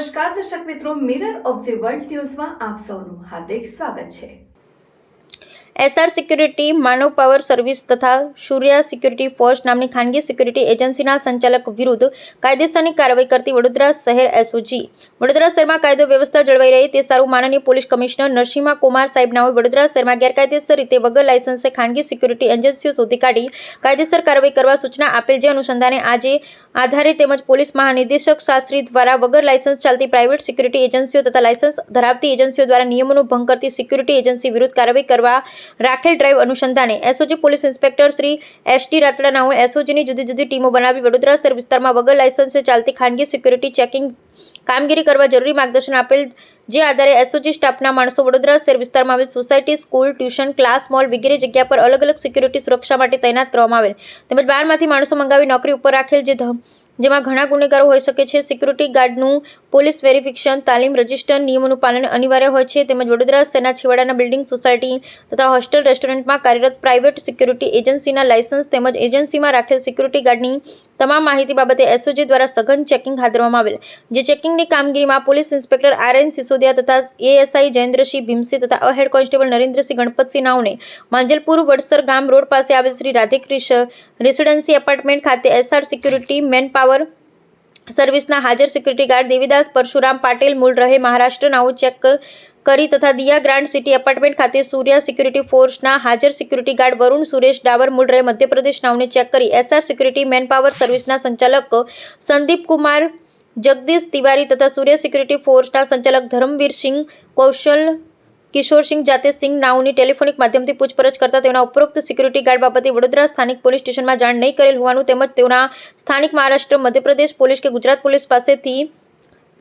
નમસ્કાર દર્શક મિત્રો, મિરર ઓફ ધ વર્લ્ડ ન્યૂઝમાં આપ સૌનું હાર્દિક સ્વાગત છે। એસઆર સિક્યુરિટી, માનવ પાવર સર્વિસ તથા સૂર્યા સિક્યુરિટી ફોર્સ નામની ખાનગી સિક્યુરિટી એજન્સીના સંચાલક વિરુદ્ધ કાયદેસરની કાર્યવાહી કરતી વડોદરા શહેર એસઓજી। વડોદરા શહેરમાં કાયદો વ્યવસ્થા જળવાઈ રહે તે સારું માનનીય પોલીસ કમિશનર નરસિંહા કુમાર સાહેબ નાઓએ વડોદરા શહેરમાં ગેરકાયદેસર રીતે વગર લાયસન્સે ખાનગી સિક્યુરિટી એજન્સીઓ શોધી કાઢી કાયદેસર કાર્યવાહી કરવા સૂચના આપેલ, જે અનુસંધાને આજે આધારે તેમજ પોલીસ મહાનિદેશક શાસ્ત્રી દ્વારા વગર લાયસન્સ ચાલતી પ્રાઇવેટ સિક્યુરિટી એજન્સીઓ તથા લાયસન્સ ધરાવતી એજન્સીઓ દ્વારા નિયમોનો ભંગ કરતી સિક્યુરિટી એજન્સી વિરુદ્ધ કાર્યવાહી કરવા રાખેલ ડ્રાઈવ અનુસંધાને SOG police inspector Shri ST Ratada નાઓએ એસઓજીની જુદી જુદી ટીમો બનાવી વડોદરા શહેર વિસ્તારમાં વગર લાયસન્સે ચાલતી ખાનગી સિક્યુરિટી ચેકિંગ કામગીરી કરવા જરૂરી માર્ગદર્શન આપેલ, જે આધારે એસઓજી સ્ટાફના માણસો વડોદરા શહેર વિસ્તારમાં આવેલ society, school, tuition class, mall વગેરે જગ્યા પર અલગ અલગ સિક્યુરિટી સુરક્ષા માટે તૈનાત કરવામાં આવેલ તેમજ બહારમાંથી માણસો મંગાવી નોકરી ઉપર રાખેલ, જેમાં ઘણા ગુનેગારો હોઈ શકે છે। સિક્યુરિટી ગાર્ડનું પોલીસ વેરિફિકેશન, તાલીમ, રજિસ્ટર, નિયમોનું પાલન અનિવાર્ય હોય છે તેમજ વડોદરા શહેરના છેવાડાના બિલ્ડિંગ, સોસાયટી તથા હોસ્ટેલ, રેસ્ટોરન્ટમાં કાર્યરત પ્રાઇવેટ સિક્યુરિટી એજન્સીના લાયસન્સ તેમજ એજન્સીમાં રાખેલ સિક્યુરિટી ગાર્ડની તમામ માહિતી બાબતે એસઓજી દ્વારા સઘન ચેકિંગ હાથ ધરવામાં આવેલ, જે ચેકિંગની કામગીરીમાં પોલીસ ઇન્સ્પેક્ટર આર.એન. સિસોદિયા તથા એએસઆઈ જયેન્દ્રસિંહ ભીમસિંહ તથા હેડ કોન્સ્ટેબલ નરેન્દ્રસિંહ ગણપતસિંહ નાઓને માંજલપુર વડસર ગામ રોડ પાસે આવેલ શ્રી રાધેકૃષ્ણ રેસિડેન્સી એપાર્ટમેન્ટ ખાતે એસઆર સિક્યુરિટી મેન પાવર સર્વિસના હાજર સિક્યુરિટી ગાર્ડ દેવીદાસ પરશુરામ પાટીલ મૂળ રહે મહારાષ્ટ્ર નાઓ ચેક કરી તથા દિયા ગ્રાન્ડ સિટી એપાર્ટમેન્ટ ખાતે સૂર્યા સિક્યુરિટી ફોર્સના હાજર સિક્યુરિટી ગાર્ડ વરુણ સુરેશ ડાવર મૂળ રહે મધ્યપ્રદેશ નાઓને ચેક કરી એસઆર સિક્યુરિટી મેન પાવર સર્વિસના સંચાલક સંદીપ કુમાર જગદીશ તિવારી તથા સૂર્ય સિક્યુરિટી ફોર્સના સંચાલક ધર્મવીરસિંહ કૌશલ કિશોરસિંહ જાતેસિંહ નાઓની ટેલિફોનિક માધ્યમથી પૂછપરછ કરતા તેઓના ઉપરોક્ત સિક્યુરિટી ગાર્ડ બાબતે વડોદરા સ્થાનિક પોલીસ સ્ટેશનમાં જાણ નહીં કરેલ હોવાનું તેમજ તેઓના સ્થાનિક મહારાષ્ટ્ર, મધ્યપ્રદેશ પોલીસ કે ગુજરાત પોલીસ પાસેથી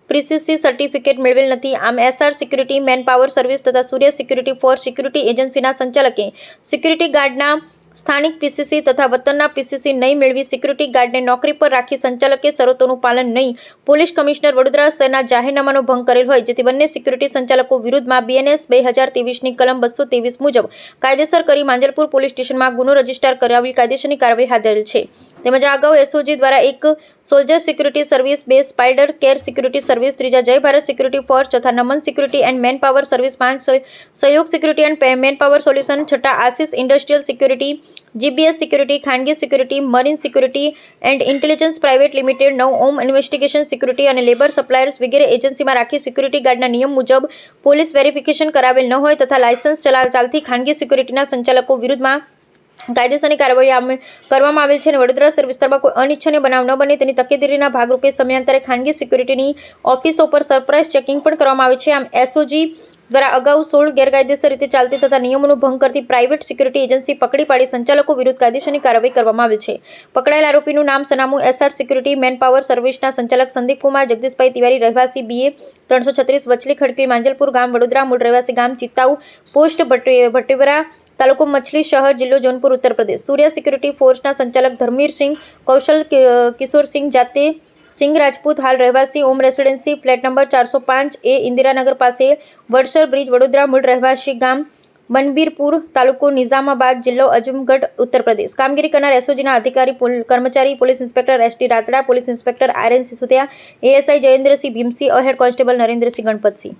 પ્રિસીસી સર્ટિફિકેટ મેળવેલ નથી। આમ SR security man power service તથા સૂર્ય સિક્યુરિટી ફોર્સ સિક્યુરિટી એજન્સીના સંચાલકે સિક્યુરિટી ગાર્ડના સ્થાનિક પીસીસી તથા વતનના પીસીસી નહીં મેળવી સિક્યુરિટી ગાર્ડને નોકરી પર રાખી સંચાલકે શરતોનું પાલન નહીં પોલીસ કમિશનર વડોદરા શહેરના જાહેરનામાનો ભંગ કરેલ હોય, જેથી બંને સિક્યુરિટી સંચાલકો વિરુદ્ધમાં બીએનએસ 2023ની કલમ 223 મુજબ કાયદેસર કરી માંજલપુર પોલીસ સ્ટેશનમાં ગુનો રજીસ્ટર કરાવી કાયદેસરની કાર્યવાહી હાથ ધરેલ છે। તેમજ આ અગાઉ એસઓજી દ્વારા એક soldier security service, 2 spider care security service, 3 Jay Bharat security force, 4 Naman security and manpower service, 5 Sahyog security and manpower solution, 6 Ashish industrial security, GBS security, ખાનગી security, marine security and intelligence private limited, 9 Om investigation security અને labour suppliers વગેરે એજન્સીમાં રાખી security ગાર્ડના નિયમ મુજબ police verification કરાવેલ ન હોય તથા લાયસન્સ ચાલતી ખાનગી સિક્યુરિટીના સંચાલકો વિરુદ્ધમાં કાયદેસરની કાર્યવાહી કરવામાં આવેલ છે અને વડોદરા શહેર વિસ્તારમાં કોઈ અનિચ્છનીય બનાવ ન બને તેની તકેદારીના ભાગરૂપે સમયાંતરે ખાનગી સિક્યુરિટીની ઓફિસો પર સરપ્રાઇઝ ચેકિંગ પણ કરવામાં આવે છે। આમ એસઓજી દ્વારા અગાઉ 16 ગેરકાયદેસર રીતે ચાલતી તથા નિયમોનો ભંગ કરતી પ્રાઇવેટ સિક્યુરિટી એજન્સી પકડી પાડી સંચાલકો વિરુદ્ધ કાયદેસરની કાર્યવાહી કરવામાં આવેલ છે। પકડાયેલ આરોપીનું નામ સનામું એસઆર સિક્યુરિટી મેન પાવર સર્વિસના સંચાલક સંદીપ કુમાર જગદીશભાઈ તિવારી, રહેવાસી BA 336 વચલી ખડકી, માંજલપુર ગામ વડોદરા, મૂળ રહેવાસી ગામ ચિત્તાઉ, પોસ્ટ ભટ્ટીવરા, તાલુકો મછલી શહર, જિલ્લો જૌનપુર, ઉત્તર પ્રદેશ। સૂર્યા સિક્યુરિટી ફોર્સના સંચાલક ધર્મવીરસિંહ કૌશલ કિશોરસિંહ જાતે સિંહ રાજપૂત, હાલ રહેવાસી Om residency, flat number 405A, Indiranagar પાસે, વડસર બ્રિજ, વડોદરા, મૂળ રહેવાસી ગામ બનબીરપુર, તાલુકો નિઝામાબાદ, જિલ્લો અજમગઢ, ઉત્તર પ્રદેશ। કામગીરી કરનાર એસઓજીના અધિકારી કર્મચારી police inspector ST Ratada, police inspector R N. Sisodiya, ASI Jayendrasinh Bhimsinh, head constable Narendrasinh Ganpatsinh.